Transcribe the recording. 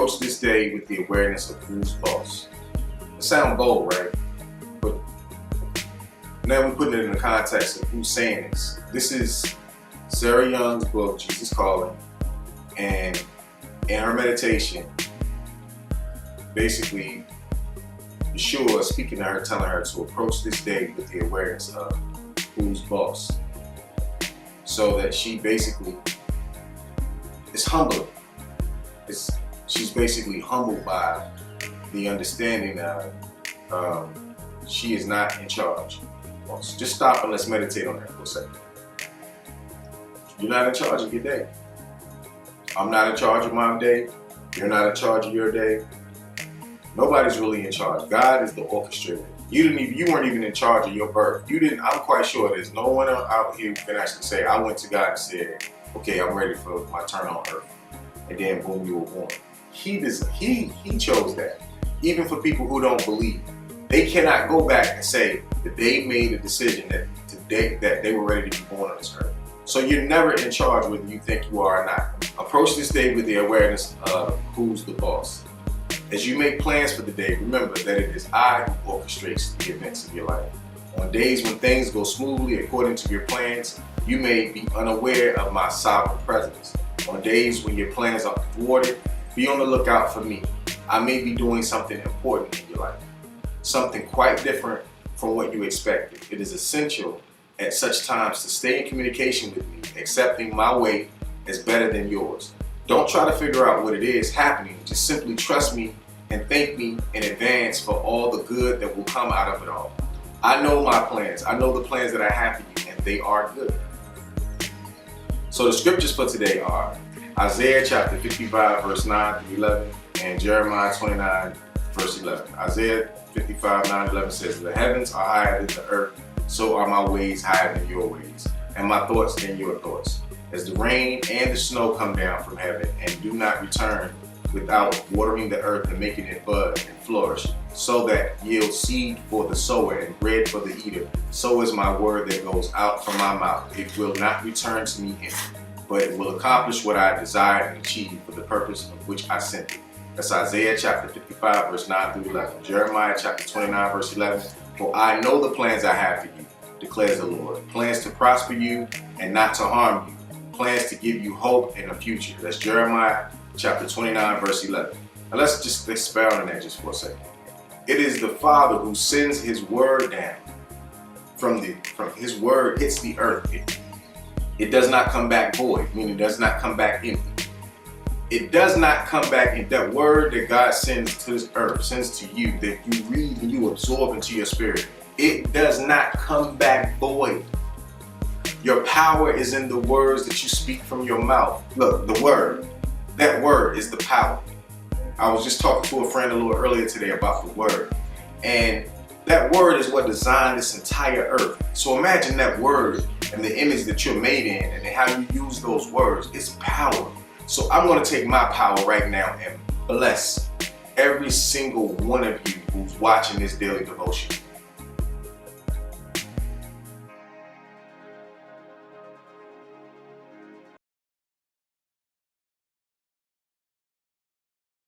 Approach this day with the awareness of who's boss. It sounds bold, right? But now we're putting it in the context of who's saying this. This is Sarah Young's book, Jesus Calling, and in her meditation, basically, Yeshua is speaking to her, telling her to approach this day with the awareness of who's boss. So that she basically is humble. She's basically humbled by the understanding that she is not in charge. Well, so just stop and let's meditate on that for a second. You're not in charge of your day. I'm not in charge of my day. You're not in charge of your day. Nobody's really in charge. God is the orchestrator. You weren't even in charge of your birth. I'm quite sure there's no one out here who can actually say, I went to God and said, okay, I'm ready for my turn on earth. And then boom, you were born. He chose that. Even for people who don't believe, they cannot go back and say that they made a decision that they were ready to be born on this earth. So you're never in charge whether you think you are or not. Approach this day with the awareness of who's the boss. As you make plans for the day, remember that it is I who orchestrates the events of your life. On days when things go smoothly according to your plans, you may be unaware of my sovereign presence. On days when your plans are thwarted, be on the lookout for me. I may be doing something important in your life, something quite different from what you expected. It is essential at such times to stay in communication with me, accepting my way as better than yours. Don't try to figure out what it is happening. Just simply trust me and thank me in advance for all the good that will come out of it all. I know my plans. I know the plans that I have for you, and they are good. So the scriptures for today are Isaiah chapter 55, verse 9 through 11, and Jeremiah 29, verse 11. Isaiah 55, 9, 11 says, the heavens are higher than the earth, so are my ways higher than your ways, and my thoughts than your thoughts. As the rain and the snow come down from heaven and do not return without watering the earth and making it bud and flourish, so that yields seed for the sower and bread for the eater, so is my word that goes out from my mouth. It will not return to me empty, but it will accomplish what I desire and achieve for the purpose of which I sent it. That's Isaiah chapter 55, verse 9 through 11. Jeremiah chapter 29, verse 11. For I know the plans I have for you, declares the Lord. Plans to prosper you and not to harm you. Plans to give you hope in the future. That's Jeremiah chapter 29, verse 11. Now let's just expound on that just for a second. It is the Father who sends His word down. From His word hits the earth. It does not come back void, meaning it does not come back empty. It does not come back in that word that God sends to this earth, sends to you, that you read and you absorb into your spirit. It does not come back void. Your power is in the words that you speak from your mouth. Look, the word, that word is the power. I was just talking to a friend a little earlier today about the word. And that word is what designed this entire earth. So imagine that word and the image that you're made in and how you use those words. It's power. So I'm going to take my power right now and bless every single one of you who's watching this daily devotion.